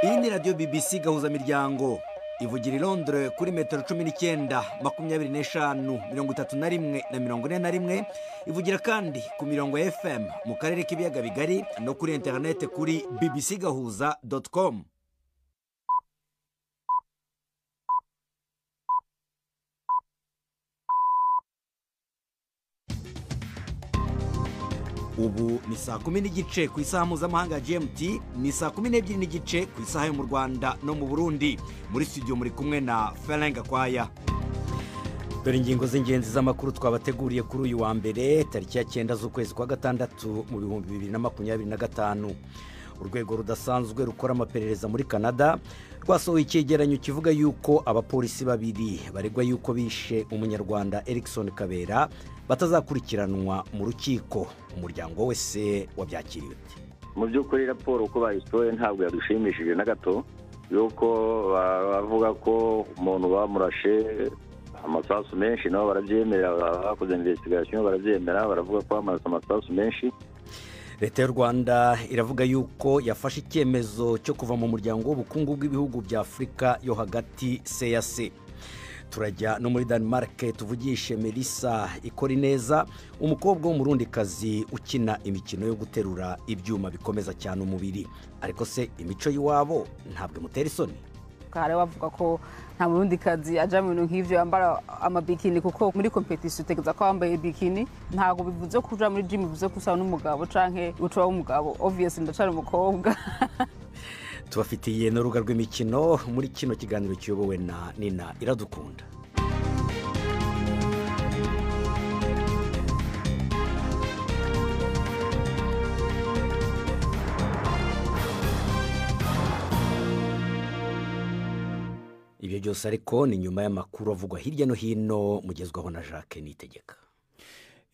Iyi ni radiyo BBC gahuza miryango ivugira i Londres kuri metero 19, 25, 31 na 41, ivugira kandi ku mirongo ya FM mu karere k'ibiyaga bigari no kuri internet kuri bbcgahuza.com. Ubu ni saa 10:30 ku isaha mpuzamahanga GMT, ni saa 12:30 ku isaha yo mu Rwanda no mu Burundi. Muri studio muri kumwe na Felenga Kwaya. Dore ingingo z'ingenzi z'amakuru twabateguriye kuri uyu wa mbere tariki ya 9 z'ukwezi kwa gatandatu mu 2025. Urwego rudasanzwe rukora amaperereza muri Canada rwasohoye icyegeranyo kivuga yuko abapolisi babiri baregwa yuko bishe umunyarwanda Erikson Kabera batazakurikiranwa mu rukiko. Umuryango wese wabyakiriye. Mu by'ukuri raporo uko bayisohoye ntabwo yadushimishije na gato, yuko bavuga ko umuntu bamurashe amasasu menshi, nabo barabyemera, bakoze investigation barabyemera, baravuga ko amaraso amasasu menshi. Leta y'u Rwanda iravuga yuko yafashe icyemezo cyo kuva mu muryango w'ubukungu bw'ibihugu bya Afrika yo hagati CAC. Turajya no muri Denmark tuvugishe Melissa Ikorineza, umukobwa w'umurundikazi ukina imikino yo guterura ibyuma bikomeza cyane umubiri. Ariko se imico yiwabo ntabwo mutera isoni? Kare bavuga ko nta murundikazi aja mu bintu nk'ivyo yambara amabikini, kuko muri competition utegeza ko wambaye bikini. Ntabwo bivuze kuja muri gym bivuze kusaba n'umugabo canke ucuba umugabo. Obviously ndacari umukobwa. Tubafitiye n'urubuga rw'imikino muri kino kiganiro kiyobowe na Nina Iradukunda. Ibyo byose ariko ni nyuma y'amakuru avugwa hirya no hino mugezwaho na Jacques Nitegeka.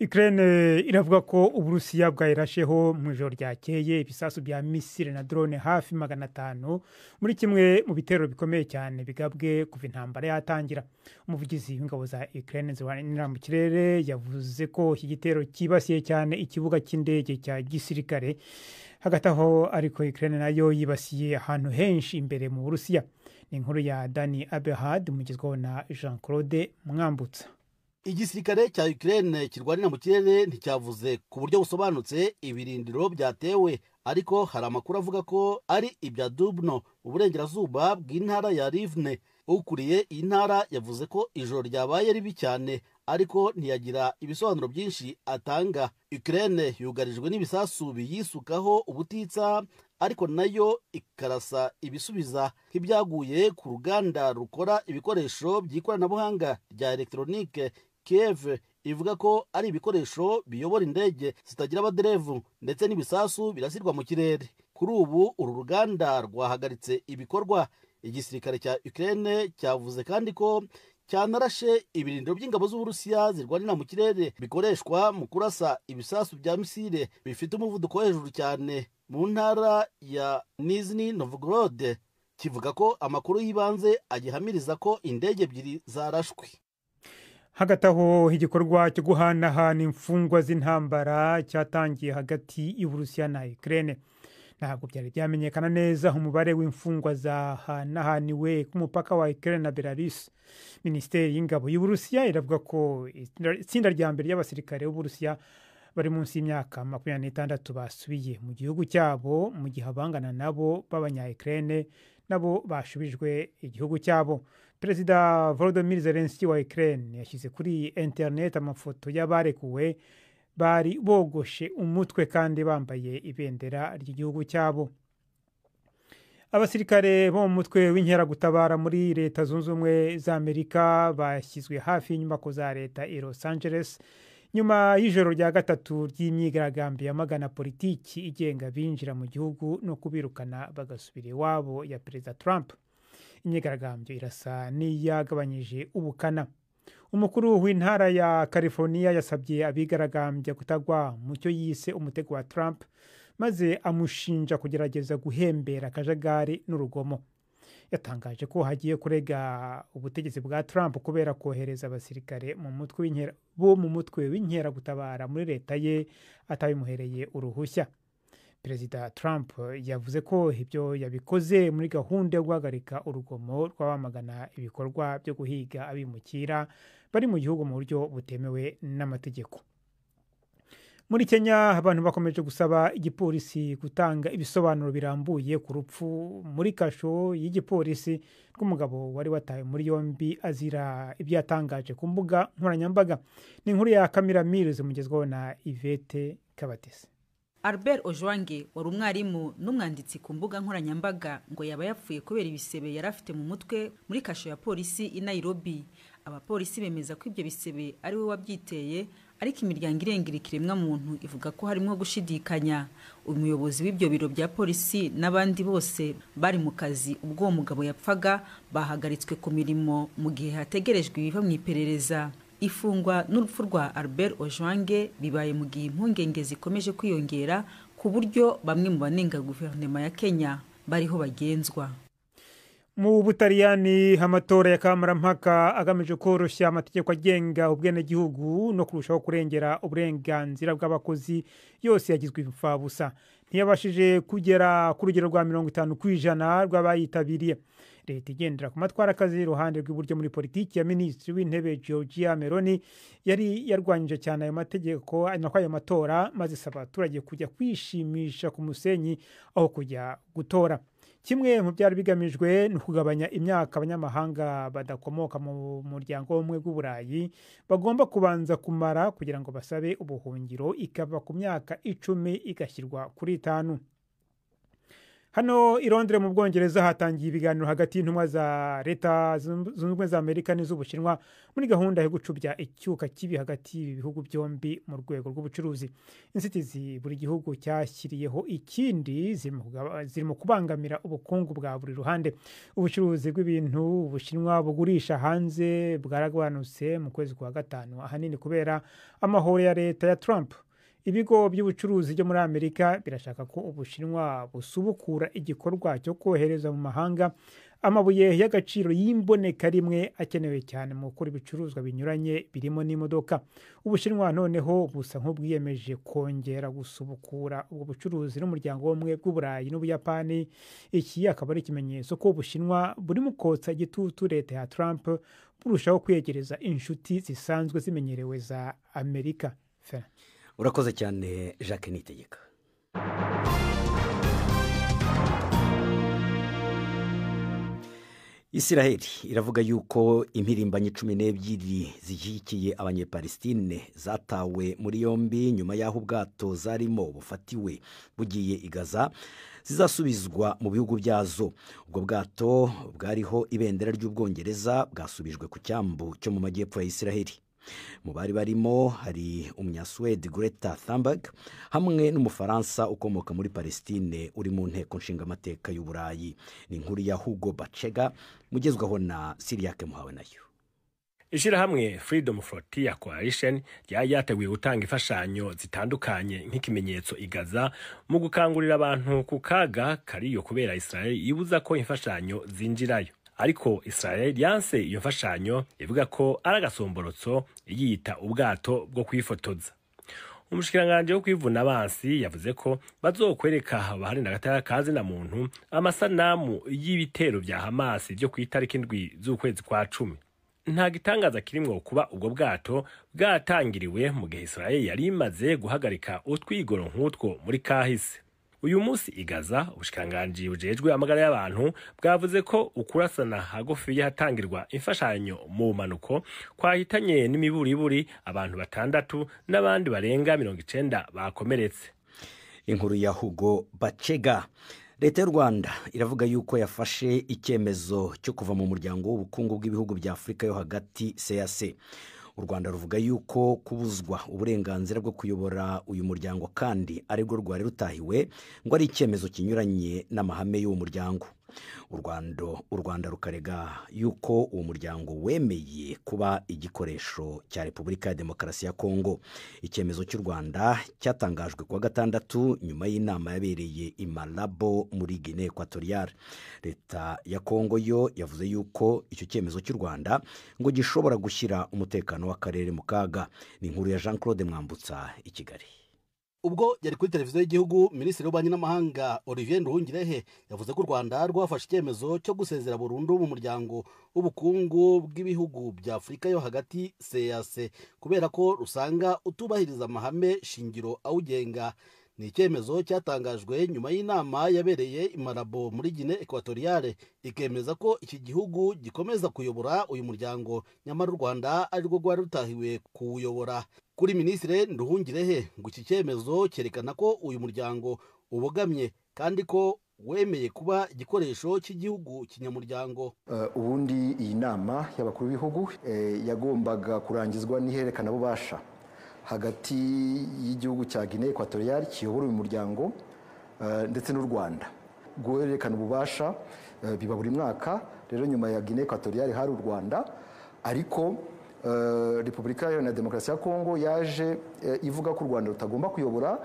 Ukraine iravuga ko Uburusiya bwayirasheho mu ijoro ryakeye ibisasu bya misile na drone hafi 500 muri kimwe mu bitero bikomeye cyane bigabwe kuva intambara yatangira. Umuvugizi w'ingabo za Ukraine zirwanira mu kirere yavuze ko iki gitero kibasiye cyane ikibuga cy'indege cya gisirikare. Hagati aho ariko Ukraine nayo yibasiye ahantu henshi imbere mu Burusiya. Ni inkuru ya Dani Abehad mugezweho na Jean-Claude Mwambutsa. Igisirikare cya Ukraine kirwanira mu kirere nticyavuze ku buryo busobanutse ibirindiro byatewe, ariko hari amakuru avuga ko ari ibya Dubno mu burengerazuba bw'intara ya Rivne. Ukuriye iyi ntara yavuze ko ijoro ryabaye ribi cyane, ariko ntiyagira ibisobanuro byinshi atanga. Ukraine yugarijwe n'ibisasu biyisukaho ubutitsa, ariko nayo ikarasa ibisubiza nk'ibyaguye ku ruganda rukora ibikoresho by'ikoranabuhanga rya electronique. Kiev ivuga ko ari ibikoresho biyobora indege zitagira abaderevu ndetse n'ibisasu birasirwa mu kirere. Kuri ubu uru ruganda rwahagaritse ibikorwa. Igisirikare cya Ukraine cyavuze kandi ko cyanarashe ibirindiro by'ingabo z'Uburusiya zirwanira mu kirere bikoreshwa mu kurasa ibisasu bya misile bifite umuvuduko wo hejuru cyane mu ntara ya Nizhny Novgorod. Kivuga ko amakuru y'ibanze agihamiriza ko indege ebyiri zarashwe. Hagati aho igikorwa cyo guhanahana imfungwa z'intambara cyatangiye hagati y'Uburusiya na Ukraine. Ntabwo byari byamenyekana neza umubare w'imfungwa zahanahaniwe ku mupaka wa Ukraine na Belarus. Minisiteri y'ingabo y'Uburusiya iravuga ko itsinda rya mbere y'abasirikare b'Uburusiya bari munsi y'imyaka 26 basubiye mu gihugu cyabo, mu gihe abangana nabo b'abanya-Ukraine nabo bashubijwe igihugu cyabo. Perezida Volodymyr Zelensky wa Ukraine yashyize kuri internet amafoto y'abarekuwe bari bogoshe umutwe kandi bambaye ibendera ry'igihugu cyabo. Abasirikare bo mu mutwe w'inkeragutabara muri Leta Zunze Ubumwe za Amerika bashyizwe hafi y'inyubako za leta i Los Angeles nyuma y'ijoro rya gatatu ry'imyigaragambyo yamagana politiki igenga binjira mu gihugu no kubirukana bagasubira iwabo ya Perezida Trump. Imyigaragambyo irasa n'iyagabanyije ubukana. Umukuru w'intara ya California yasabye abigaragambya kutagwa mu cyo yise umutego wa Trump, maze amushinja kugerageza guhembera akajagari n'urugomo. Yatangaje ko hagiye kurega ubutegetsi bwa Trump kubera kohereza abasirikare mu mutwe w'inkeragutabara muri leta ye atabimuhereye uruhushya. perezida Trump yavuze ko ibyo yabikoze muri gahunda yo guhagarika urugomo rw'abamagana ibikorwa byo guhiga abimukira bari mu gihugu mu buryo butemewe n'amategeko. Muri Kenya abantu bakomeje gusaba igipolisi gutanga ibisobanuro birambuye ku rupfu muri kasho y'igipolisi rw'umugabo wari watawe muri yombi azira ibyo yatangaje ku mbuga nkoranyambaga. Ni inkuru ya Kamira Mills mugezweho na Yvette Kabatesi. Albert Ojwange wari umwarimu n'umwanditsi ku mbuga nkoranyambaga ngo yaba yapfuye kubera ibisebe yari afite mu mutwe muri kasho ya polisi i Nairobi. Abapolisi bemeza ko ibyo bisebe ari we wabyiteye, ariko imiryango irengera ikiremwa muntu ivuga ko harimo gushidikanya. Umuyobozi w'ibyo biro bya polisi n'abandi bose bari mu kazi ubwo uwo mugabo yapfaga bahagaritswe ku mirimo mu gihe hategerejwe ibiva mu iperereza. Ifungwa n'urupfu rwa Albert Ojwange bibaye mu gihe impungenge zikomeje kwiyongera ku buryo bamwe mu banenga guverinoma ya Kenya bariho bagenzwa. Mu Butaliyani amatora ya kamarampaka agamije koroshya amategeko agenga ubwenegihugu no kurushaho kurengera uburenganzira bw'abakozi yose yagizwe imfabusa. Ntiyabashije kugera ku rugero rwa 50% rw'abayitabiriye. Leta igendera ku matwara akazi iruhande rw'iburyo muri politiki ya Minisitiri w'Intebe Giorgia Meloni yari yarwanyije cyane ayo mategeko nako ayo matora, maze isaba abaturage kujya kwishimisha ku musenyi aho kujya gutora. Kimwe mu byari bigamijwe ni ukugabanya imyaka abanyamahanga badakomoka mu muryango w'ubumwe bw'Uburayi bagomba kubanza kumara kugira ngo basabe ubuhungiro, ikava ku myaka 10 igashyirwa kuri 5. Hano i Londres mu Bwongereza hatangiye ibiganiro hagati y'intumwa za Leta Zunze Ubumwe za Amerika n'iz'Ubushinwa muri gahunda yo gucubya icyuka kibi hagati y'ibihugu byombi mu rwego rw'ubucuruzi. Inzitizi buri gihugu cyashyiriyeho ikindi zirimo kubangamira ubukungu bwa buri ruhande. Ubucuruzi bw'ibintu Ubushinwa bugurisha hanze bwaragabanutse mu kwezi kwa gatanu, ahanini kubera amahoro ya leta ya Trump. Ibigo by'ubucuruzi byo muri Amerika birashaka ko Ubushinwa busubukura igikorwa cyo kohereza mu mahanga amabuye y'agaciro y'imboneka rimwe akenewe cyane mu gukora ibicuruzwa binyuranye birimo n'imodoka. Ubushinwa noneho busa nk'ubwiyemeje kongera gusubukura ubwo bucuruzi n'umuryango w'ubumwe bw'Uburayi n'Ubuyapani. Iki akaba ari ikimenyetso ko Ubushinwa burimo kotsa igitutu leta ya Trump burushaho kwegereza inshuti zisanzwe zimenyerewe za Amerika. Urakoze cyane Jacques Nitegeka. Israeli iravuga yuko impirimbanyi 12 zishyigikiye abanyepalestine zatawe muri yombi nyuma y'aho ubwato zarimo bufatiwe bugiye i Gaza zizasubizwa mu bihugu byazo. Ubwo bwato bwariho ibendera ry'Ubwongereza bwasubijwe ku cyambu cyo mu majyepfo ya Israeli. Mu bari barimo hari umunyaswede Greta Thunberg hamwe n'umufaransa ukomoka muri Palestine uri mu nteko nshingamateka y'Uburayi. Ni inkuru ya Hugo Bachega mugezwaho na Siriake Muhawe nayo. Ishirahamwe Freedom Frontier Coalition ryateguye gutanga imfashanyo zitandukanye nk'ikimenyetso i Gaza mu gukangurira abantu ku kaga kariyo kubera Israel ibuza ko imfashanyo zinjirayo. Ariko Israel yanse iyo mfashanyo ivuga ko ari agasomborotso yiyita ubwato bwo kwifotoza. Umushikiranganje wo kwivuna abansi yavuze ko bazokwereka abaharinda agateka kazi na muntu amasanamu y'ibitero bya Hamas byo ku itariki 7 z'ukwezi kwa 10. Nta gitangaza kirimwo kuba ubwo bwato bwatangiriwe mu gihe Israel yari imaze guhagarika utwigoro nk'utwo muri kahise. Uyu munsi i Gaza ubushikiranganje bujejwe amagara y'abantu bwavuze ko ukurasana hagufi yahatangirwa imfashanyo mu manuko kwahitanye n'imiburiburi abantu 6 n'abandi barenga 90 bakomeretse. Inkuru ya Hugo Bachega. Leta y'u Rwanda iravuga yuko yafashe icyemezo cyo kuva mu muryango w'ubukungu bw'ibihugu bya Afrika yo hagati CAC. U Rwanda ruvuga yuko kubuzwa uburenganzira bwo kuyobora uyu muryango kandi aribwo rwari rutahiwe ngo ari icyemezo kinyuranye n'amahame y'uwo muryango. U Rwanda rukarega yuko uwo muryango wemeye kuba igikoresho cya Repubulika ya Demokarasi ya Kongo. Icyemezo cy'u Rwanda cyatangajwe kuwa gatandatu nyuma y'inama yabereye i Malabo muri Guinea Equatoriale. Leta ya Kongo yo yavuze yuko icyo cyemezo cy'u Rwanda ngo gishobora gushyira umutekano w'akarere mu kaga. Ni inkuru ya Jean Claude Mwambutsa i Kigali. ubwo yari kuri televiziyo y'igihugu, minisitiri w'ububanyi n'amahanga Olivier Nduhungirehe yavuze ko u Rwanda rwafashe icyemezo cyo gusezera burundu mu muryango w'ubukungu bw'ibihugu bya Afurika yo hagati CEEAC kubera ko rusanga utubahiriza amahame shingiro awugenga. Ni icyemezo cyatangajwe nyuma y'inama yabereye i Malabo muri Guinée Equatoriale, ikemeza ko iki gihugu gikomeza kuyobora uyu muryango, nyamara u Rwanda ari rwo rwari rutahiwe kuwuyobora. Kuri Minisitiri Nduhungirehe ngo iki cyemezo cyerekana ko uyu muryango ubogamye kandi ko wemeye kuba igikoresho cy'igihugu kinyamuryango. Ubundi iyi nama y'abakuru b'ibihugu yagombaga kurangizwa n'ihererekana bubasha hagati y'igihugu cya Guinée Equatoriale kiyobora uyu muryango ndetse n'u Rwanda. Guhererekana ububasha biba buri mwaka, rero nyuma ya Guinée Equatoriale hari u Rwanda, ariko Repubulika Iharanira Demokarasi ya Kongo yaje ivuga ko u Rwanda rutagomba kuyobora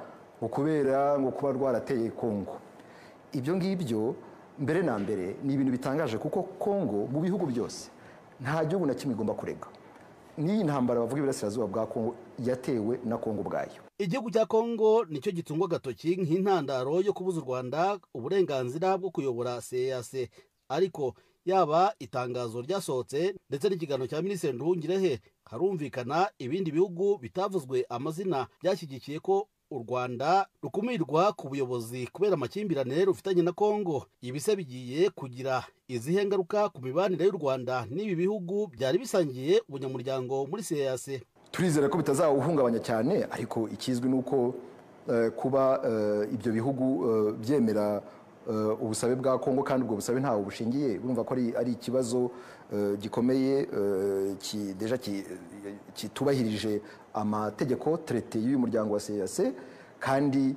kubera ngo kuba rwarateye Kongo. Ibyo ngibyo mbere na mbere ni ibintu bitangaje, kuko Kongo mu bihugu byose nta gihugu na kimwe igomba kurega. N'iyi ntambara bavuga iburasirazuba bwa Kongo yatewe na Kongo ubwayo. Igihugu cya Kongo nicyo gitungwa agatoki nk'intandaro yo kubuza u Rwanda uburenganzira bwo kuyobora CEEAC, ariko yaba itangazo ryasohotse ndetse n'ikiganiro cya Minisitiri Nduhungirehe harumvikana ibindi bihugu bitavuzwe amazina byashyigikiye ko u Rwanda rukumirwa ku buyobozi kubera amakimbirane rufitanye na Kongo. Ibise bigiye kugira izihe ngaruka ku mibanire y'u Rwanda n'ibi bihugu byari bisangiye ubunyamuryango muri CEEAC? Turizera ko bitazawuhungabanya cyane, ariko ikizwi nuko kuba ibyo bihugu byemera ubusabe bwa Kongo kandi ubwo busabe ntawe bushingiye, urumva ko ari ikibazo gikomeye deja kitubahirije amategeko traité y'uyu muryango wa CEEAC, kandi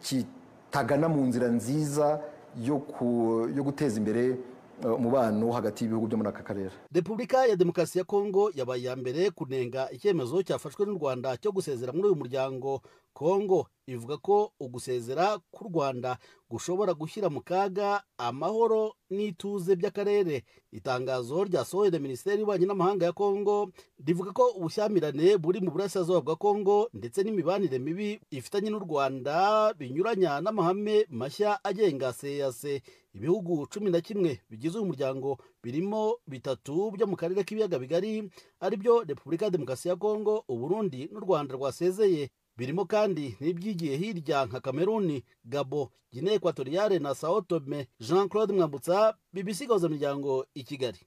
kitagana mu nzira nziza yo guteza imbere umubano hagati y'ibihugu byo muri aka karere. Repubulika ya Demokarasi ya Kongo yabaye ya mbere kunenga icyemezo cyafashwe n'u Rwanda cyo gusezera muri uyu muryango. Kongo ivuga ko ugusezera k'u Rwanda gushobora gushyira mu kaga amahoro n'ituze by'akarere. Itangazo ryasohowe na Minisiteri y'Ububanyi n'Amahanga ya Kongo rivuga ko ubushyamirane buri mu burasirazuba bwa Kongo ndetse n'imibanire mibi ifitanye n'u Rwanda binyuranya n'amahame mashya agenga CEEAC. Ibihugu 11 bigize uyu muryango birimo 3 byo mu karere k'ibiyaga bigari, ari byo Repubulika ya Demokarasi ya Kongo, Uburundi n'u Rwanda rwasezeye. Birimo kandi n'ibyigiye hirya nka Cameroon, Gabon, Guinée Equatoriale na Sao Tome. Jean-Claude Mwambutsa, BBC Gahuzamiryango i Kigali.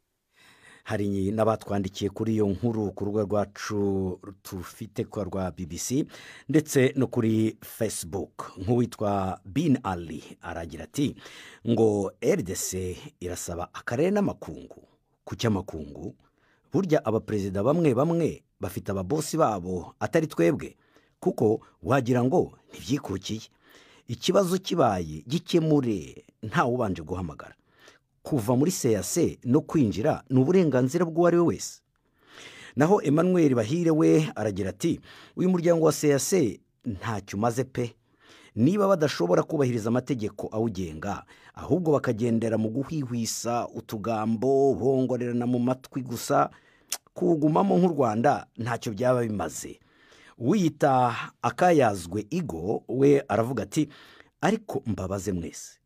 Hari n'abatwandikiye kuri iyo nkuru ku rubuga rwacu tufite kwa rwa BBC ndetse no kuri Facebook. Nk'uwitwa Bin Ali aragira ati ngo RDC irasaba akarere n'amakungu ku cy'amakungu, burya abaperezida bamwe bafite ababosi babo atari twebwe, kuko wagira ngo ntibyikukiye. Ikibazo kibaye gikemure ntawe ubanje guhamagara. Kuva muri CEEAC no kwinjira ni uburenganzira bw'uwo ari we wese. Naho Emmanuel Bahire we aragira ati uyu muryango wa CEEAC ntacyo umaze pe. Niba badashobora kubahiriza amategeko awugenga, ahubwo bakagendera mu guhwihwisa utugambo bongorerana mu matwi gusa, kuwugumamo nk'u Rwanda ntacyo byaba bimaze. Wiyita Akayazwe Igo we aravuga ati ariko mbabaze mwese,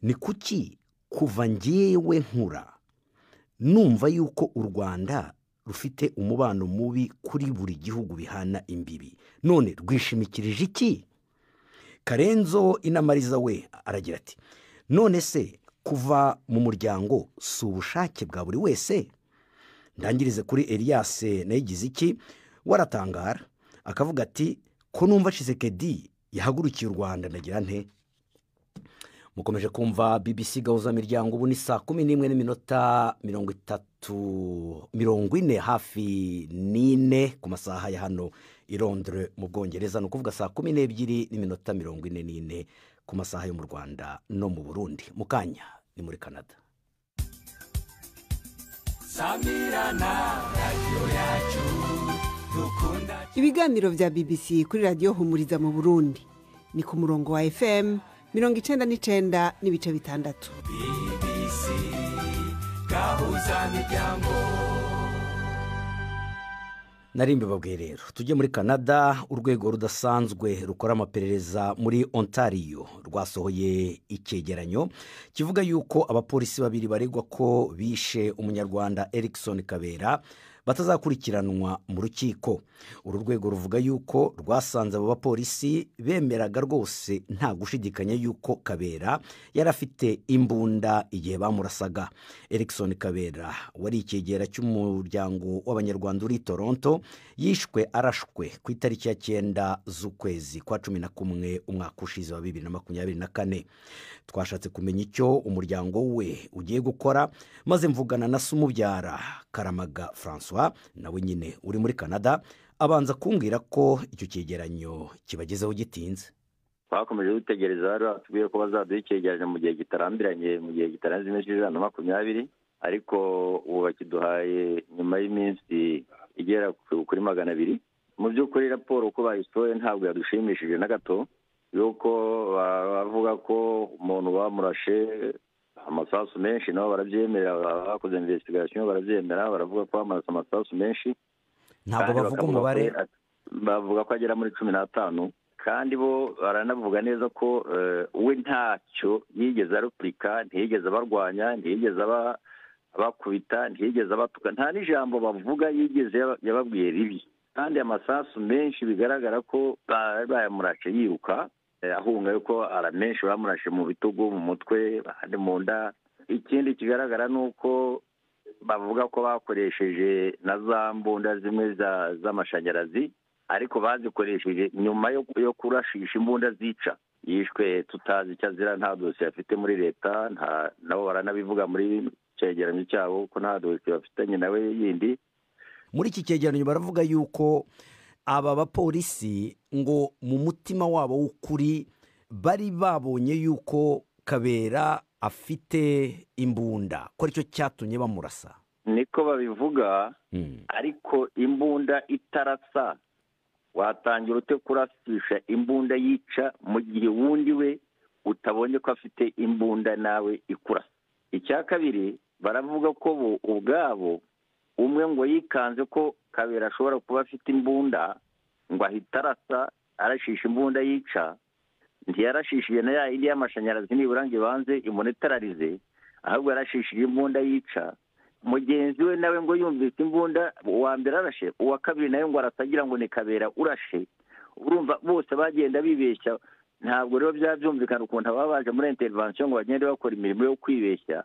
ni kuki kuva ngewe nkura numva yuko u Rwanda rufite umubano mubi kuri buri gihugu bihana imbibi, none rwishimikirije iki? Karenzo Inamariza we aragira ati none se kuva mu muryango si ubushake bwa buri wese? Ndangirize kuri Elias nayigize iki waratangara akavuga ati ko numva Tshisekedi yahagurukiye u Rwanda ndagira nte. Mukomeje kumva BBC Gahuzamiryango, ubu ni 11:40 hafi nine ku masaha ya hano i Londres mu Bwongereza, no kuvuga 12:44 ku masaha yo mu Rwanda no mu Burundi. Mukanya ni muri Canada. Samirana radio yacu dukunda. Ibiganiro vya BBC kuri radio Humuriza mu Burundi ni ku murongo wa FM 99.6. BBC Gahuzamiryango. nari mbibabwiye rero tujye muri Canada. Urwego rudasanzwe rukora amaperereza muri Ontario rwasohoye icyegeranyo kivuga yuko abapolisi babiri baregwa ko bishe umunyarwanda Erikson Kabera batazakurikiranwa mu rukiko. Uru rwego ruvuga yuko rwasanze abo bapolisi bemeraga rwose nta gushidikanya yuko Kabera yari afite imbunda igihe bamurasaga. Erikson Kabera wari icyegera cy'umuryango w'abanyarwanda uri Toronto yishwe arashwe ku itariki ya 9 z'ukwezi kwa 11 umwaka ushize wa 2024. Twashatse kumenya icyo umuryango we ugiye gukora, maze mvugana na Sumubyara Karamaga François nawe nyine uri muri Canada, abanza kumbwira ko icyo cyegeranyo kibagezeho gitinze. Bakomeje gutegereza rero batubwiye ko bazaduha icyegeranyo mu gihe kitarambiranye, mu gihe kitarenze iminsi 120, ariko ubu bakiduhaye nyuma y'iminsi igera kuri 200. Mu by'ukuri raporo uko bayisohoye ntabwo yadushimishije na gato, yuko bavuga ko umuntu bamurashe amasasu menshi, nabo barabyemera, bakoze investigation barabyemera, baravuga ko bamurasa amasasu menshi. Ntabwo bavuga umubare, bavuga ko agera muri 15, kandi bo baranavuga neza ko we ntacyo yigeze arupurika, ntiyigeze abarwanya, ntiyigeze abakubita, ntiyigeze abatuka, nta n'ijambo bavuga yigeze yababwiye ribi. Kandi amasasu menshi bigaragara ko bayamurashe yiruka, ahunga yuko menshi bamurashe mu bitugu, mu mutwe, ahandi mu nda. Ikindi kigaragara ni uko bavuga ko bakoresheje na za mbunda zimwe z'amashanyarazi, ariko bazikoresheje nyuma yo kurashisha imbunda zica. Yishwe tutazi icyo azira, nta dosiye afite muri leta, nabo baranabivuga muri cyegeranyo cyabo ko nta dosiye bafitanye nawe yindi. Muri iki cyegeranyo baravuga yuko aba bapolisi ngo mu mutima wabo w'ukuri bari babonye yuko Kabera afite imbunda, ko aricyo cyatumye bamurasa. Niko babivuga, ariko imbunda itarasa watangira ute kurasisha imbunda yica mu gihe wundi we utabonye ko afite imbunda nawe ikurasa? Icya kabiri, baravuga ko bo ubwabo umwe ngo yikanze ko Kabera ashobora kuba afite imbunda, ngo ahita arasa arashisha imbunda yica. Ntiyarashishije na yindi y'amashanyarazi nibura ngo ibanze imunetararize, ahubwo yarashishije imbunda yica. Mugenzi we nawe ngo yumvise imbunda, uwa mbere arashe, uwa kabiri nawe ngo aratagira ngo ni Kabera urashe. Urumva bose bagenda bibeshya. Ntabwo rero byabyumvikana ukuntu baba baje muri intervention ngo bagende bakora imirimo yo kwibeshya.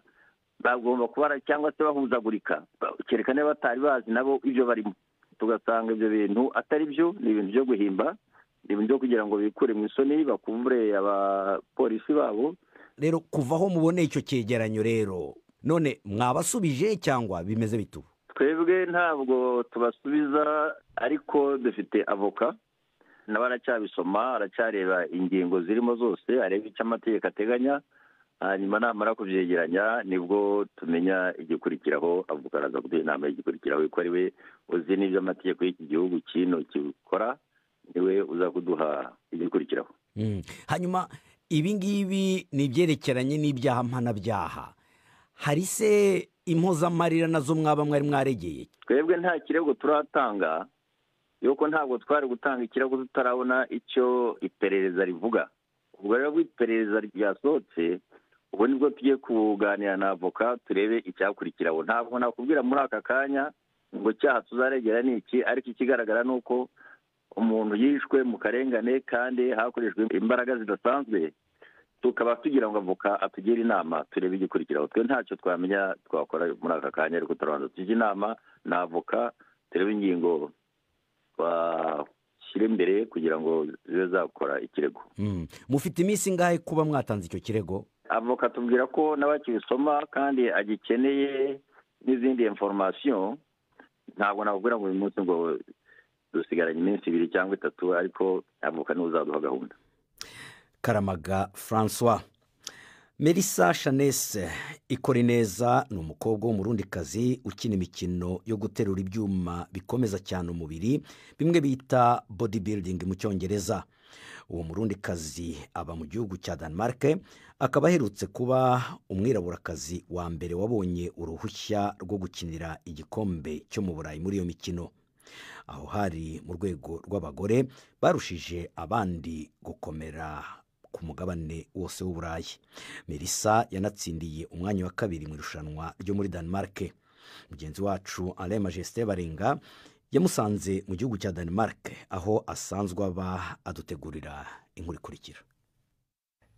Bagomba kubara cyangwa se bahuzagurika, kerekane batari bazi nabo ibyo barimo. Tugasanga ibyo bintu atari byo, ni ibintu byo guhimba, ni ibintu byo kugira ngo bikure mu isoni, bakumvure abapolisi babo. Rero kuvaho mubone icyo cyegeranyo rero, none mwabasubije cyangwa bimeze bitubu? Twebwe ntabwo tubasubiza, ariko dufite avoka n'abaracyabisoma, aracyareba ingingo zirimo zose, areba icyo amategeko ateganya, hanyuma namara kubyegeranya nibwo tumenya igikurikiraho. Avoka araza kuduha inama y'igikurikiraho, ko ari we uzi n'ibyo amategeko y'iki gihugu kino kikora, niwe uza kuduha igikurikiraho. Hanyuma ibi ngibi ni ibyerekeranye n'ibyaha mpanabyaha, hari se impozamarira nazo mwaba mwari mwaregeye? Twebwe nta kirego turatanga, yuko ntabwo twari gutanga ikirego tutarabona icyo iperereza rivuga. Ubwo rero iperereza ryasohotse, ubu nibwo tugiye kuganira na avoka turebe icyakurikiraho. Ntabwo nakubwira muri aka kanya ngo cyaha tuzaregera ni iki, ariko ikigaragara ni uko umuntu yishwe mu karengane kandi hakoreshejwe imbaraga zidasanzwe. Tukaba tugira ngo avoka atugire inama turebe igikurikiraho. Twe ntacyo twamenya twakora muri aka kanya, ariko turabanza tujye inama na avoka turebe ingingo twashyira imbere kugira ngo zibe zakora ikirego. Mufite iminsi ingahe kuba mwatanze icyo kirego? Avoka tubwira ko n'abakibisoma kandi agikeneye n'izindi information. Ntabwo nakubwira ngo uyu munsi ngo dusigaranye iminsi 2 cyangwa 3, ariko avoka niwe uzaduha gahunda. Karamaga François. Melissa Chanese Ikorineza ni umukobwa w'umurundikazi ukina imikino yo guterura ibyuma bikomeza cyane umubiri, bimwe bita bodybuilding mu Cyongereza. Uwo murundikazi aba mu gihugu cya Denmark, akaba aherutse kuba umwiraburakazi wa mbere wabonye uruhushya rwo gukinira igikombe cyo mu Burayi muri iyo mikino. aho hari mu rwego rw'abagore barushije abandi gukomera ku mugabane wose w'uburayi. Melissa yanatsindiye umwanya wa kabiri mu irushanwa ryo muri Denmark. Mugenzi wacu Alain Majesté Barenga yamusanze mu gihugu cya Denmark aho asanzwe aba adutegurira inkuru ikurikira.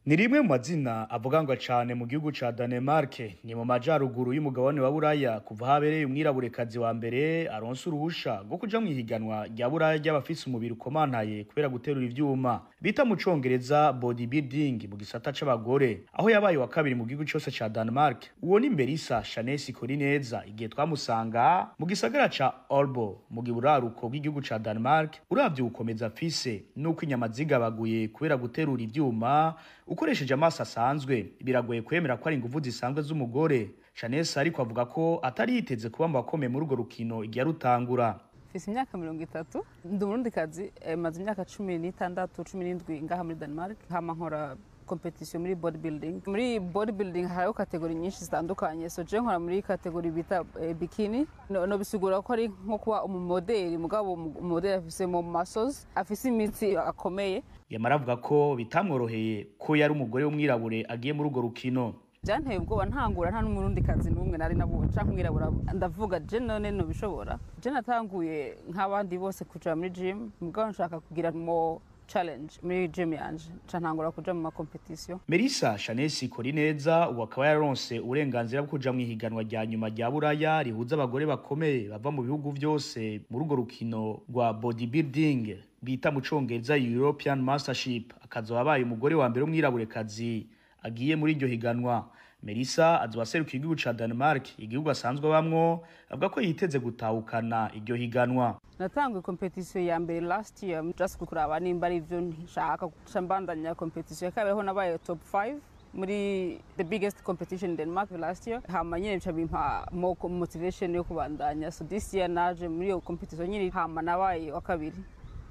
Ni rimwe mu mazina avugangwa cyane mu gihugu ca Denmark, ni mu majaruguru y'umugabane wa Buraya kuva habereye umwiraburekazi wa mbere aronse uruhusha rwo kuja mu ihiganwa rya Buraya ry'abafise umubiri ukomantaye kubera guterura ivyuma bita mu congereza bodybuilding mu gisata c'abagore, aho yabaye wa kabiri mu gihugu cyose ca Denmark. Uwo ni Melissa Chanesi Korineza igihe twamusanga mu gisagara ca Aalborg mu giburaruko bw'igihugu ca Denmark. Uravye ukomeza afise nuko inyama zigabaguye kubera guterura ivyuma ukoresheje amaso asanzwe biragoye kwemera ko ari ingufu zisanzwe z'umugore. Chanesi ariko avuga ko atari yiteze kuba mu bakomeye muri urwo rukino igihe rutangura. Mfise imyaka 30, ndi umurundikazi, maze imyaka 16 17 ngaha muri Denmark. Hama nkora competition muri bodybuilding. Muri bodybuilding hariho kategori nyinshi zitandukanye, so je nkora muri kategori bita bikini. No bisigura ko ari nko kuba umumodeli, mugabo umumodeli afise mu muscles, afise imitsi akomeye. Yamara avuga ko bitamworoheye ko yari umugore w'umwirabure agiye muri urwo rukino. Byanteye ubwoba ntangura nta n'umurundikazi n'umwe nari nabonye canke umwirabura, ndavuga je none no bishobora. Je natanguye nk'abandi bose kuja muri gym, mugabo nshaka kugira mo challenge muri gym yanje, ntangura kuja mu competition. Melissa Chanesi Korineza ubu akaba yaronse uburenganzira bwo kuja mu ihiganwa rya nyuma rya Buraya rihuza abagore bakomeye bava mu bihugu byose muri urwo rukino rwa bodybuilding bita mu congereza European Mastership. Akazoba abaye umugore wa mbere w'umwiraburekazi agiye muri iryo higanwa. Melissa azobaseruka igihugu ca Denmark, igihugu asanzwe bamwo, avuga ko yiteze gutahukana iryo higanwa. Natanguye competition ya mbere last year just kuraba nimba ari ivyo nshaka kumbandanya competition. Kabeho nabaye top 5 muri the biggest competition in Denmark last year. Hama nyene bica bimpa motivation yo kubandanya, so this year naje muri iyo competition nyine hama nabaye wa kabiri.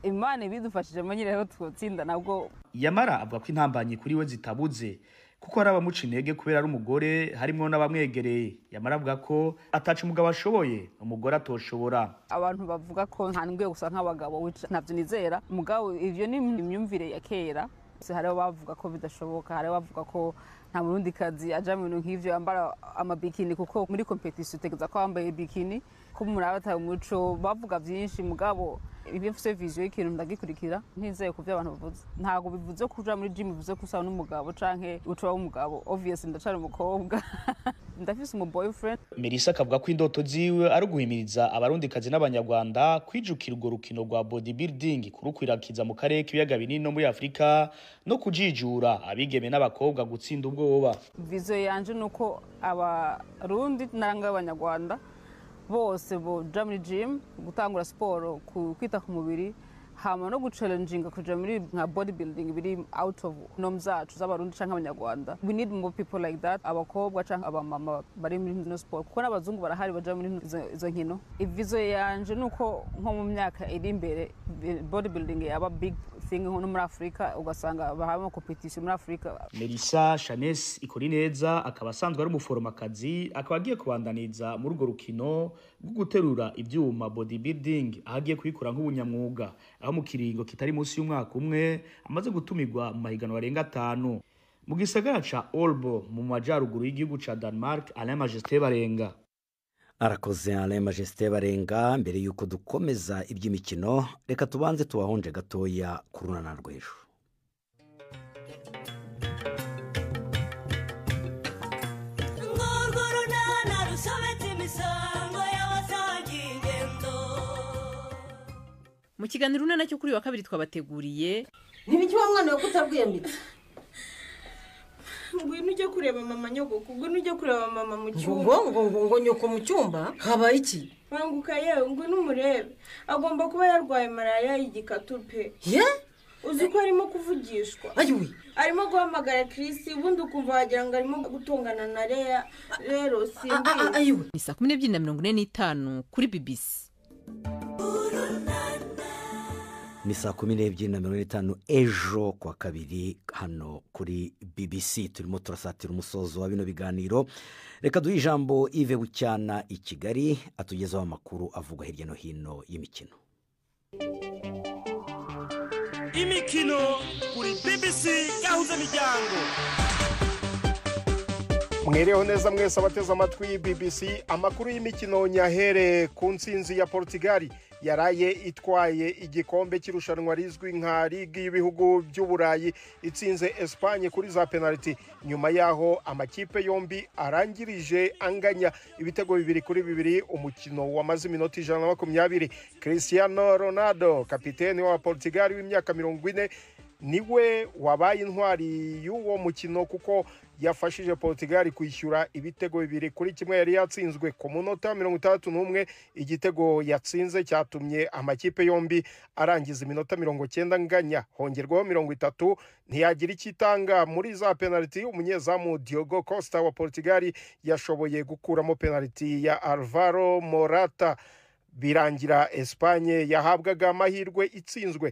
Imana bidufashije manyire aho twotsinda nabwo. Yamara avuga ko intambanye kuri we zitabuze kuko hari abamuca intege kubera ari umugore, harimo n'abamwegereye. Yamara avuga ko ataca umugabo ashoboye umugore atoshobora. Abantu bavuga ko nta ngiye gusa nk'abagabo, ntabyo nizera. Mugabo ivyo ni imyumvire ya kera. Hari bavuga ko bidashoboka, hari bavuga ko nta murundikazi aja mu bintu nk'ivyo yambara amabikini, kuko muri competition utegeza ko wambaye bikini ko murabata umuco. Bavuga byinshi, mugabo ibyo mfise vision y'ikintu ndagikurikira, ntizeye ku byo abantu bavuze. Ntago bivuze kuja muri gym bivuze kusa n'umugabo canke uca w'umugabo. Obviously ndacari umukobwa ndafise umu boyfriend. Melissa akavuga ko indoto ziwe ari guhimiriza abarundikazi n'abanyarwanda kwijukira urwo rukino rwa bodybuilding kurukwirakiza mu karere k'ibiyaga binini no muri Afrika no kujijura abigeme n'abakobwa gutsinda ubwoba. Vision yanje nuko abarundi n'anga abanyarwanda bose boja muri gym gutangura siporo, kwita ku mubiri, hama no guchallenginga kuja muri nka bodybuilding biri out of norms zacu z'abarundi canke abanyarwanda. We need more people like that, abakobwa canke abamama bari muri no sport, kuko n'abazungu barahari baja muri izo nkino. Ivizo yanje nuko nko mu myaka iri imbere bodybuilding yaba big thing nko muri Afrika, ugasanga bahama competition muri Afrika. Melissa Chanesi Korineza akaba asanzwe ari umuforomakazi, akaba agiye kubandaniza muri urwo rukino rwo guterura ivyuma bodybuilding, ahagiye kwikora nk'ubunyamwuga, aho mu kiringo kitari munsi y'umwaka umwe amaze gutumirwa mu mahiganwa arenga 5 mu gisagara ca Aalborg mu majaruguru y'igihugu ca Denmark. Alain Majesté Barenga. Arakoze Alain Majesté Barenga. Mbere yuko dukomeza iby'imikino, reka tubanze tubahonje gatoya ku runana rw'ejo. Mu kiganiro runana cyo kuri wa kabiri twabateguriye ntibiki wa mwana wo kutabwiyambitse ngwino ujye kureba mama nyoko, ngwino ujye kureba mama mu cyumba. ngo nyoko mu cyumba habaye iki? Banguka yewe ngwino umurebe, agomba kuba yarwaye malaria y'igikatu pe. Ye uzi ko arimo kuvugishwa, ayiwe arimo guhamagara Chris, ubundi ukumva wagira ngo arimo gutongana na Lea. Rero simbi ayiwe ni 12:45 kuri BBC. ni saa 12:50 ejo kwa kabiri hano kuri BBC turimo turasatira umusozo wa bino biganiro. Reka duhe ijambo Yves Bucyana i Kigali atugezaho amakuru avuga hirya no hino y'imikino. Imikino kuri BBC yahuza miryango. Mwereho neza mwese abateze amatwi BBC. Amakuru y'imikino nyahere ku ntsinzi ya Portugal yaraye itwaye igikombe cy'irushanwa rizwi nka Ligue y'ibihugu by'Uburayi itsinze Espagne kuri za penalty. Nyuma yaho amakipe yombi arangirije anganya ibitego 2-2 umukino wamaze iminota 120. Cristiano Ronaldo kapiteni wa Portugal w'imyaka 40 niwe wabaye intwari y'uwo mukino kuko yafashije Portugal kwishyura ibitego 2-1 yari yatsinzwe ku munota 61. Igitego yatsinze cyatumye amakipe yombi arangiza iminota 90 nganya, hongerwaho 30. Ntiyagira ikitanga muri za penalty. Umunyezamu Diogo Costa wa Portugal yashoboye gukuramo penalty ya Alvaro Morata, birangira Espagne yahabwaga amahirwe itsinzwe.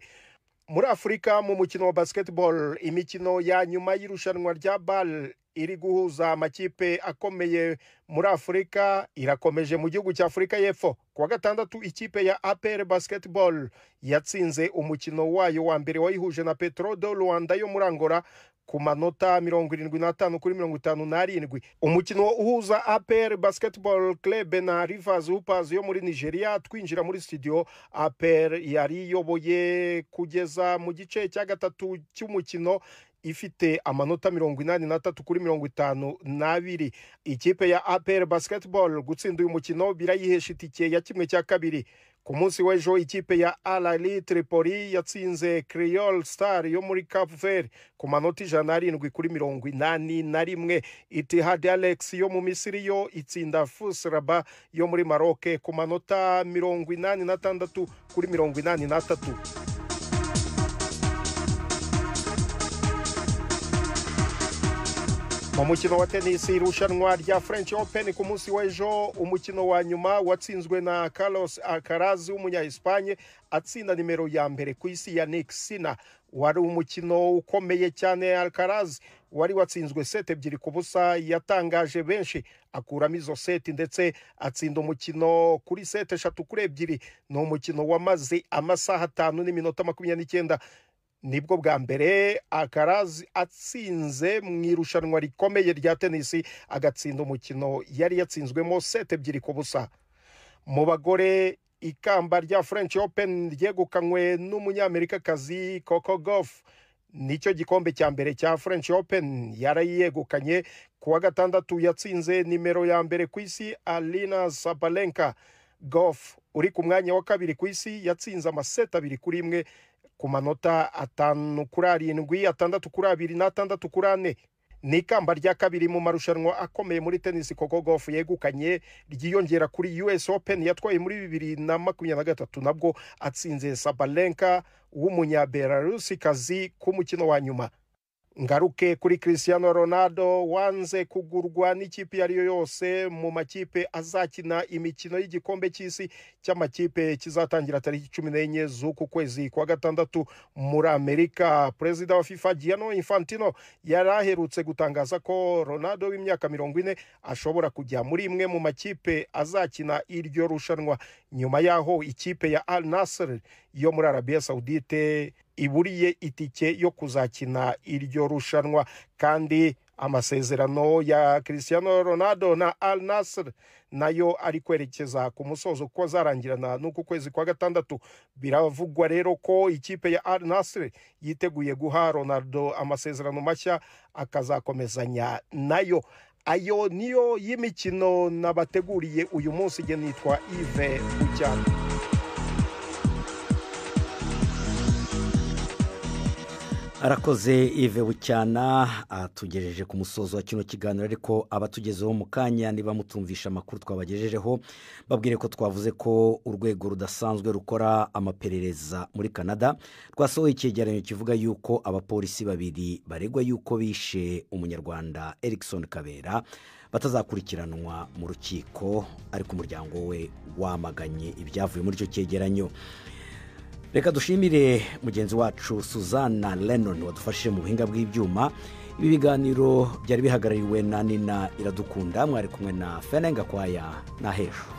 Muri Afrika mu mukino wa basketball, imikino ya nyuma y'irushanwa rya BAL iri guhuza amakipe akomeye muri Afrika irakomeje mu gihugu cya Afrika y'Epfo. Kuwa gatandatu ikipe ya APR Basketball yatsinze umukino wayo wa mbere wayihuje na Petro do Luanda yo muri Angola ku manota 75-57. Umukino uhuza APR Basketball Club na Rivers Hoopers yo muri Nigeria. Twinjira muri studio, APR yari yoboye kugeza mu gice cya gatatu cy'umukino ifite amanota 83-52. Ikipe ya APR Basketball gutsinda uyu mukino birayihesha itike ya kimwe cya kabiri. Ku munsi w'ejo ikipe ya Al Ahly Tripoli yatsinze Creole Star yo muri Cape Verde ku manota 107-81. Ittihad Alex yo mu Misiri yo itsinda FUS Rabat yo muri Maroc ku manota 86-83. Mu mukino wa tennis, irushanwa rya French Open ku munsi w'ejo, umukino wa nyuma watsinzwe na Carlos Alcaraz w'umunya-Espagne atsinda nimero ya mbere ku isi Yannick Sinner. Wari umukino ukomeye cyane. Alcaraz wari watsinzwe seti 2-0 yatangaje benshi, akuramo izo seti ndetse atsinda umukino kuri seti 3-2. Ni umukino wamaze amasaha 5 n'iminota 29. Nibwo bwa mbere Alcaraz atsinze mu irushanwa rikomeye rya tenisi agatsinda umukino yari yatsinzwemo seti 2-0. Mu bagore, ikamba rya French Open ryegukanywe n'umunyamerikakazi Coco Gauff. Nicyo gikombe cya mbere cya French Open yarayegukanye. Kuwa gatandatu yatsinze nimero ya mbere ku isi Alina Sabalenka. Gauff uri ku mwanya wa kabiri ku isi yatsinze amaseti 2-1 ku manota 5-7, 6-2 na 6-4. Ni ikamba rya kabiri mu marushanwa akomeye muri tennis Coco Gauff yegukanye, ryiyongera kuri US Open yatwaye muri 2023 nabwo atsinze Sabalenka w'umunya-Belarusikazi ku mukino wa nyuma. Ngaruke kuri Cristiano Ronaldo wanze kugurwa n'ikipe ariyo yose mu makipe azakina imikino y'igikombe cy'isi cy'amakipe kizatangira tariki 14 z'uku kwezi kwa gatandatu muri Amerika. Perezida wa FIFA Gianni Infantino yaraherutse gutangaza ko Ronaldo w'imyaka 40 ashobora kujya muri imwe mu makipe azakina iryo rushanwa. Nyuma yaho ikipe ya Al Nassr yo muri Arabia Saudite iburiye itike yo kuzakina iryo rushanwa, kandi amasezerano ya Cristiano Ronaldo na Al Nassr nayo ari kwerekeza ku musozo ko zarangirana n'uku kwezi kwa gatandatu. Biravugwa rero ko ikipe ya Al Nassr yiteguye guha Ronaldo amasezerano mashya akazakomezanya nayo. Ayo niyo y'imikino nabateguriye uyu munsi. Nge nitwa Yves Bucyana. Arakoze Yves Bucyana atugejeje ku musozo wa kino kiganiro, ariko abatugezeho mu kanya niba mutumvisha amakuru twabagejejeho babwire ko twavuze ko urwego rudasanzwe rukora amaperereza muri Canada rwasohoye icyegeranyo kivuga yuko abapolisi 2 baregwa yuko bishe umunyarwanda Erikson Kabera batazakurikiranwa mu rukiko, ariko umuryango we wamaganye ibyavuye muri icyo cyegeranyo. reka dushimire mugenzi wacu Suzana Lennon wadufashije mu buhinga bw'ibyuma. Ibi biganiro byari bihagarariwe na Nina Iradukunda, mwari kumwe na Ferenga Kwaya na Hejuru.